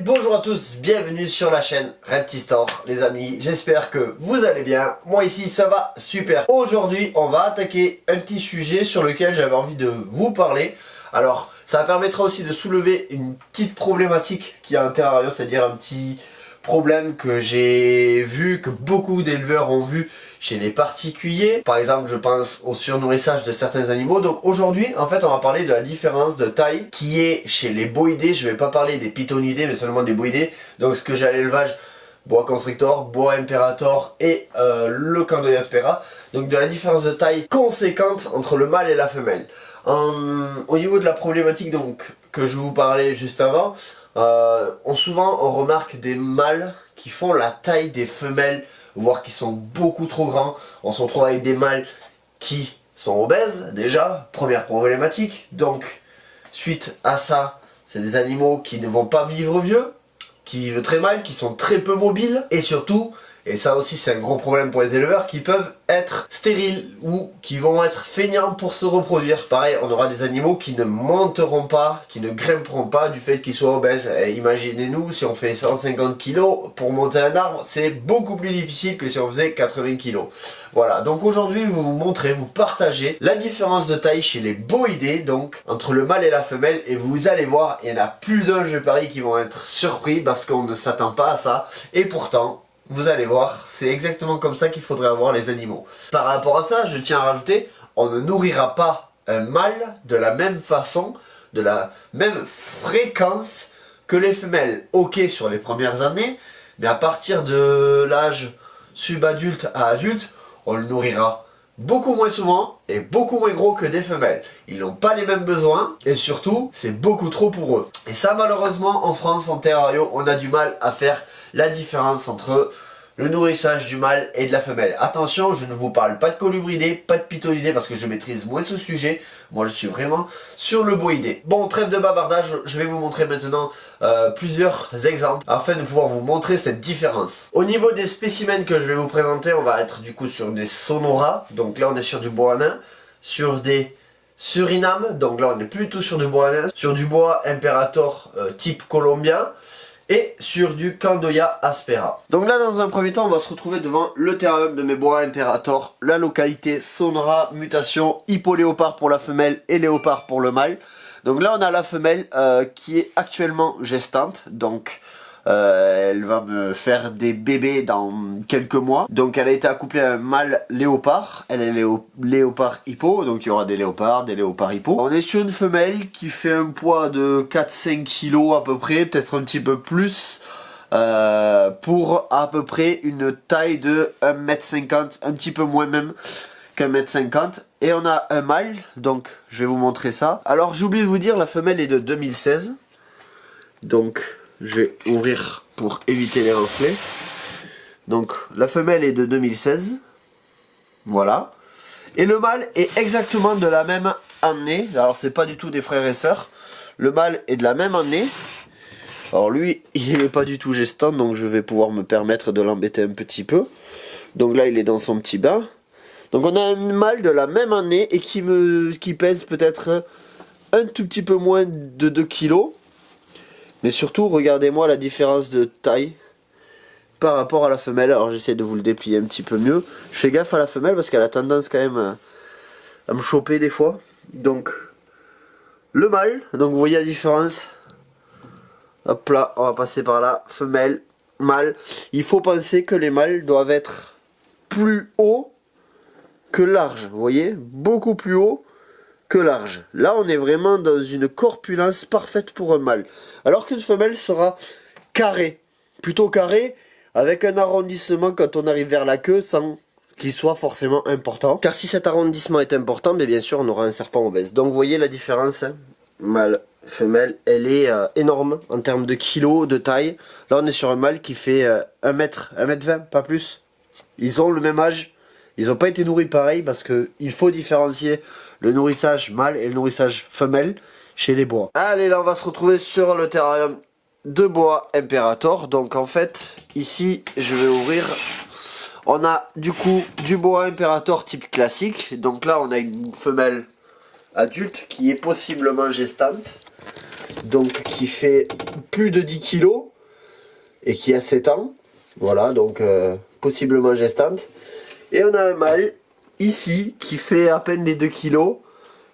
bonjour à tous, bienvenue sur la chaîne Reptistore les amis, j'espère que vous allez bien, moi ici ça va super. Aujourd'hui on va attaquer un petit sujet sur lequel j'avais envie de vous parler. Alors ça permettra aussi de soulever une petite problématique qui est un terrarium, c'est-à-dire un petit problème que j'ai vu, que beaucoup d'éleveurs ont vu chez les particuliers. Par exemple, je pense au surnourrissage de certains animaux. Donc aujourd'hui, en fait, on va parler de la différence de taille qui est chez les boïdés. Je vais pas parler des pythonidés, mais seulement des boïdés. Donc ce que j'ai à l'élevage, boa constrictor, boa imperator et le Candoya spera. Donc de la différence de taille conséquente entre le mâle et la femelle. Au niveau de la problématique donc que je vous parlais juste avant, souvent on remarque des mâles qui font la taille des femelles, voire qui sont beaucoup trop grands. On se retrouve avec des mâles qui sont obèses déjà, première problématique. Donc suite à ça, c'est des animaux qui ne vont pas vivre vieux, qui vivent très mal, qui sont très peu mobiles, et surtout, et ça aussi c'est un gros problème pour les éleveurs, qui peuvent être stériles ou qui vont être feignants pour se reproduire. Pareil, on aura des animaux qui ne monteront pas, qui ne grimperont pas du fait qu'ils soient obèses. Et imaginez-nous, si on fait 150 kg, pour monter un arbre, c'est beaucoup plus difficile que si on faisait 80 kg. Voilà, donc aujourd'hui je vais vous montrer, vous partager la différence de taille chez les boïdés, donc entre le mâle et la femelle, et vous allez voir, il y en a plus d'un, je parie, qui vont être surpris parce qu'on ne s'attend pas à ça, et pourtant, vous allez voir, c'est exactement comme ça qu'il faudrait avoir les animaux. Par rapport à ça, je tiens à rajouter, on ne nourrira pas un mâle de la même façon, de la même fréquence que les femelles. Ok sur les premières années, mais à partir de l'âge subadulte à adulte, on le nourrira beaucoup moins souvent et beaucoup moins gros que des femelles. Ils n'ont pas les mêmes besoins et surtout, c'est beaucoup trop pour eux. Et ça, malheureusement, en France, en terrario, on a du mal à faire la différence entre le nourrissage du mâle et de la femelle. Attention, je ne vous parle pas de colubridés, pas de pythonidés parce que je maîtrise moins ce sujet. Moi je suis vraiment sur le boïdé. Bon, trêve de bavardage, je vais vous montrer maintenant plusieurs exemples afin de pouvoir vous montrer cette différence. Au niveau des spécimens que je vais vous présenter, on va être du coup sur des sonoras. Donc là on est sur du boa nain, sur des Suriname, donc là on est plutôt sur du boa nain, sur du boa imperator type colombien, et sur du Candoya spera. Donc là dans un premier temps on va se retrouver devant le terrarium de mes boa imperator, la localité Sonora, mutation hippo-léopard pour la femelle et léopard pour le mâle. Donc là on a la femelle qui est actuellement gestante, donc elle va me faire des bébés dans quelques mois. Donc elle a été accouplée à un mâle léopard. Elle est léopard hippo, donc il y aura des léopards hippo. On est sur une femelle qui fait un poids de 4-5 kg à peu près, peut-être un petit peu plus, pour à peu près une taille de 1m50, un petit peu moins même qu'un mètre 50. Et on a un mâle, donc je vais vous montrer ça. Alors j'ai oublié de vous dire, la femelle est de 2016. Donc je vais ouvrir pour éviter les reflets. Donc la femelle est de 2016. Voilà. Et le mâle est exactement de la même année. Alors c'est pas du tout des frères et sœurs. Le mâle est de la même année. Alors lui, il n'est pas du tout gestant, donc je vais pouvoir me permettre de l'embêter un petit peu. Donc là, il est dans son petit bain. Donc on a un mâle de la même année et qui pèse peut-être un tout petit peu moins de 2 kg. Mais surtout, regardez-moi la différence de taille par rapport à la femelle. Alors j'essaie de vous le déplier un petit peu mieux. Je fais gaffe à la femelle parce qu'elle a tendance quand même à me choper des fois. Donc le mâle, donc vous voyez la différence. Hop là, on va passer par là. Femelle, mâle. Il faut penser que les mâles doivent être plus hauts que larges. Vous voyez, beaucoup plus haut que large. Là on est vraiment dans une corpulence parfaite pour un mâle. Alors qu'une femelle sera carrée. Plutôt carrée, avec un arrondissement quand on arrive vers la queue sans qu'il soit forcément important. Car si cet arrondissement est important, bien sûr on aura un serpent obèse. Donc vous voyez la différence, hein. Mâle, femelle, elle est énorme en termes de kilos, de taille. Là on est sur un mâle qui fait 1 mètre 20, pas plus. Ils ont le même âge. Ils n'ont pas été nourris pareil parce qu'il faut différencier le nourrissage mâle et le nourrissage femelle chez les bois. Allez, là on va se retrouver sur le terrarium de boa imperator. Donc en fait, ici je vais ouvrir. On a du coup du boa imperator type classique. Donc là on a une femelle adulte qui est possiblement gestante. Donc qui fait plus de 10 kg. et qui a 7 ans. Voilà, donc possiblement gestante. Et on a un mâle ici qui fait à peine les 2 kilos,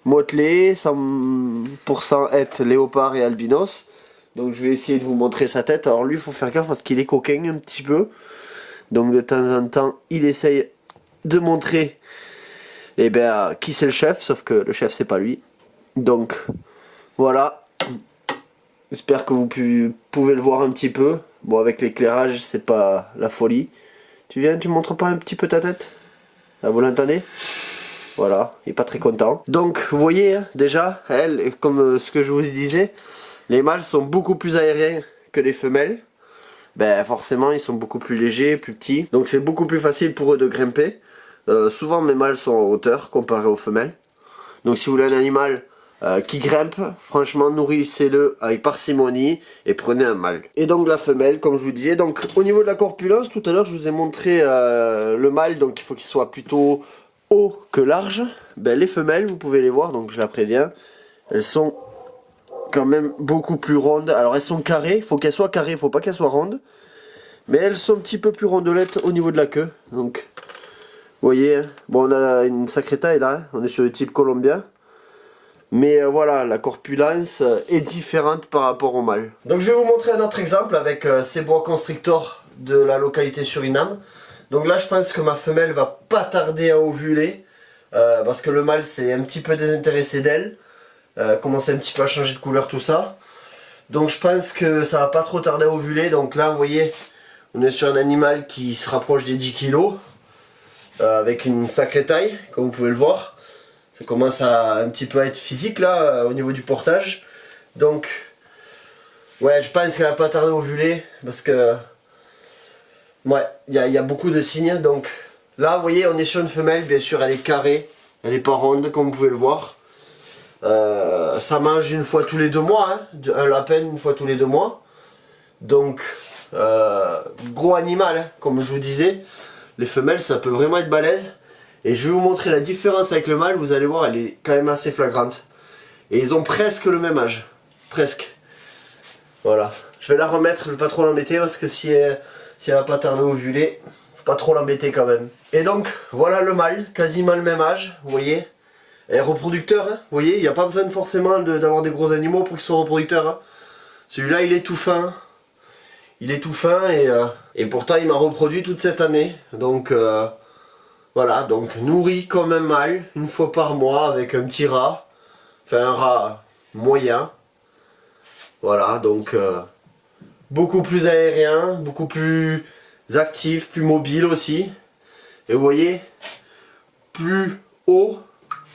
motelé, 100% être léopard et albinos. Donc je vais essayer de vous montrer sa tête. Alors lui, il faut faire gaffe parce qu'il est coquin un petit peu. Donc de temps en temps, il essaye de montrer qui c'est le chef, sauf que le chef c'est pas lui. Donc voilà. J'espère que vous pouvez le voir un petit peu. Bon, avec l'éclairage, c'est pas la folie. Tu viens, tu montres pas un petit peu ta tête? Ah, vous l'entendez? Voilà, il est pas très content. Donc vous voyez déjà, elle, comme ce que je vous disais, les mâles sont beaucoup plus aériens que les femelles. Ben forcément ils sont beaucoup plus légers, plus petits. Donc c'est beaucoup plus facile pour eux de grimper. Souvent mes mâles sont en hauteur comparé aux femelles. Donc si vous voulez un animal qui grimpe, franchement nourrissez-le avec parcimonie et prenez un mâle. Et donc la femelle, comme je vous disais, donc au niveau de la corpulence, tout à l'heure je vous ai montré le mâle, donc il faut qu'il soit plutôt haut que large. Ben, les femelles, vous pouvez les voir, donc je la préviens, elles sont quand même beaucoup plus rondes. Alors elles sont carrées, il faut qu'elles soient carrées, il faut pas qu'elles soient rondes. Mais elles sont un petit peu plus rondelettes au niveau de la queue. Donc, vous voyez, hein. Bon, on a une sacrée taille là, hein. On est sur le type colombien. Mais voilà, la corpulence est différente par rapport au mâle. Donc je vais vous montrer un autre exemple avec ces boa constrictors de la localité Suriname. Donc là je pense que ma femelle va pas tarder à ovuler. Parce que le mâle s'est un petit peu désintéressé d'elle. Commence un petit peu à changer de couleur tout ça. Donc je pense que ça va pas trop tarder à ovuler. Donc là vous voyez, on est sur un animal qui se rapproche des 10 kilos. Avec une sacrée taille, comme vous pouvez le voir. Ça commence à un petit peu à être physique là, au niveau du portage. Donc, ouais, je pense qu'elle va pas tarder à ovuler. Parce que, ouais, il y a beaucoup de signes. Donc, là, vous voyez, on est sur une femelle. Bien sûr, elle est carrée. Elle est pas ronde, comme vous pouvez le voir. Ça mange une fois tous les 2 mois. Hein, un lapin une fois tous les 2 mois. Donc, gros animal, hein, comme je vous disais. Les femelles, ça peut vraiment être balèze. Et je vais vous montrer la différence avec le mâle, vous allez voir, elle est quand même assez flagrante. Et ils ont presque le même âge. Presque. Voilà. Je vais la remettre, je vais pas trop l'embêter parce que si elle va pas tarder à ovuler, faut pas trop l'embêter quand même. Et donc, voilà le mâle, quasiment le même âge, vous voyez. Et reproducteur, hein, vous voyez, il n'y a pas besoin forcément d'avoir des gros animaux pour qu'ils soient reproducteurs. Hein. Celui-là, il est tout fin. Il est tout fin et pourtant il m'a reproduit toute cette année. Donc... voilà, donc nourri comme un mâle, une fois par mois avec un petit rat. Enfin un rat moyen. Voilà, donc beaucoup plus aérien, beaucoup plus actif, plus mobile aussi. Et vous voyez, plus haut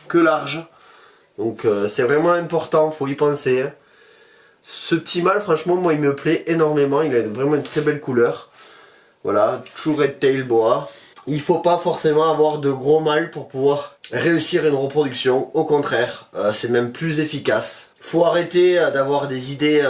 que large. Donc c'est vraiment important, faut y penser. Hein. Ce petit mâle, franchement, moi il me plaît énormément. Il a vraiment une très belle couleur. Voilà, True Red Tail Boa. Il faut pas forcément avoir de gros mâles pour pouvoir réussir une reproduction. Au contraire, c'est même plus efficace. Faut arrêter d'avoir des idées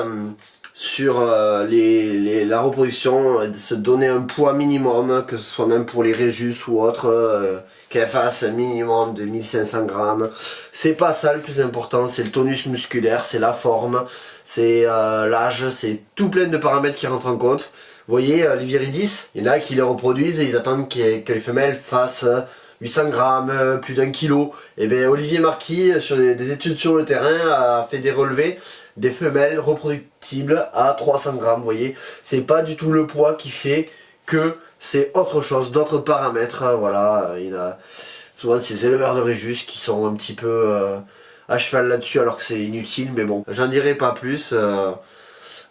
sur la reproduction, de se donner un poids minimum, que ce soit même pour les Rhésus ou autres, qu'elles fassent un minimum de 1500 grammes. C'est pas ça le plus important, c'est le tonus musculaire, c'est la forme, c'est l'âge, c'est tout plein de paramètres qui rentrent en compte. Vous voyez, les viridis, il y en a qui les reproduisent et ils attendent que les femelles fassent 800 grammes, plus d'1 kilo. Et bien Olivier Marquis, sur des études sur le terrain, a fait des relevés des femelles reproductibles à 300 grammes. Vous voyez, c'est pas du tout le poids qui fait que c'est autre chose, d'autres paramètres. Voilà, il y a souvent ces éleveurs de Rhésus qui sont un petit peu à cheval là-dessus alors que c'est inutile. Mais bon, j'en dirai pas plus.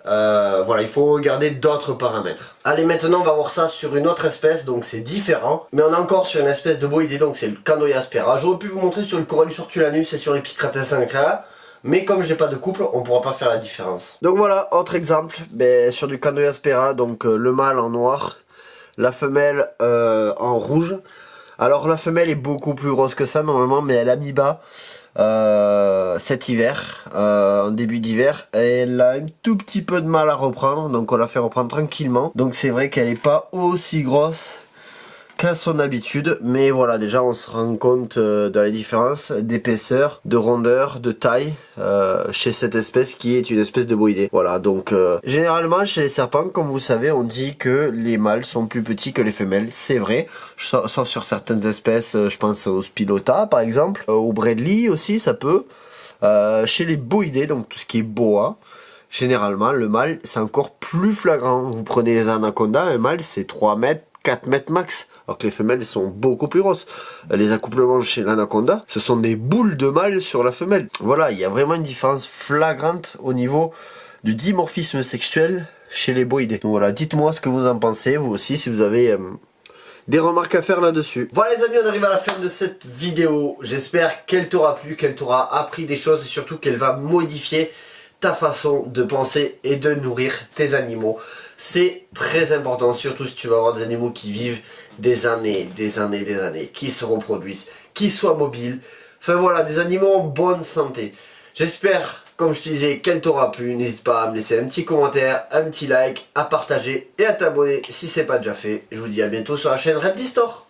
Voilà, il faut regarder d'autres paramètres. Allez, maintenant on va voir ça sur une autre espèce, donc c'est différent. Mais on est encore sur une espèce de boïdé, donc c'est le Candoyaspera. J'aurais pu vous montrer sur le Corallus ortulanus et sur les Picrates incra, mais comme j'ai pas de couple, on pourra pas faire la différence. Donc voilà, autre exemple, sur du Candoyaspera, donc le mâle en noir, la femelle en rouge. Alors la femelle est beaucoup plus grosse que ça normalement, mais elle a mis bas. Cet hiver, en début d'hiver, elle a un tout petit peu de mal à reprendre, donc on la fait reprendre tranquillement. Donc c'est vrai qu'elle est pas aussi grosse qu'à son habitude, mais voilà, déjà on se rend compte de la différence d'épaisseur, de rondeur, de taille chez cette espèce qui est une espèce de boïdé. Voilà, donc généralement chez les serpents, comme vous savez, on dit que les mâles sont plus petits que les femelles, c'est vrai, sauf sur certaines espèces, je pense au Spilota par exemple, au Bradley aussi ça peut. Chez les boïdés, donc tout ce qui est boa, généralement le mâle c'est encore plus flagrant. Vous prenez les anacondas, un mâle c'est 3 mètres, 4 mètres max, alors que les femelles sont beaucoup plus grosses. Les accouplements chez l'anaconda, ce sont des boules de mâle sur la femelle. Voilà, il y a vraiment une différence flagrante au niveau du dimorphisme sexuel chez les boïdés. Donc voilà, dites-moi ce que vous en pensez, vous aussi, si vous avez des remarques à faire là-dessus. Voilà les amis, on arrive à la fin de cette vidéo. J'espère qu'elle t'aura plu, qu'elle t'aura appris des choses et surtout qu'elle va modifier ta façon de penser et de nourrir tes animaux. C'est très important, surtout si tu vas avoir des animaux qui vivent des années, qui se reproduisent, qui soient mobiles. Enfin voilà, des animaux en bonne santé. J'espère, comme je te disais, qu'elle t'aura plu. N'hésite pas à me laisser un petit commentaire, un petit like, à partager et à t'abonner si c'est pas déjà fait. Je vous dis à bientôt sur la chaîne Repti Store.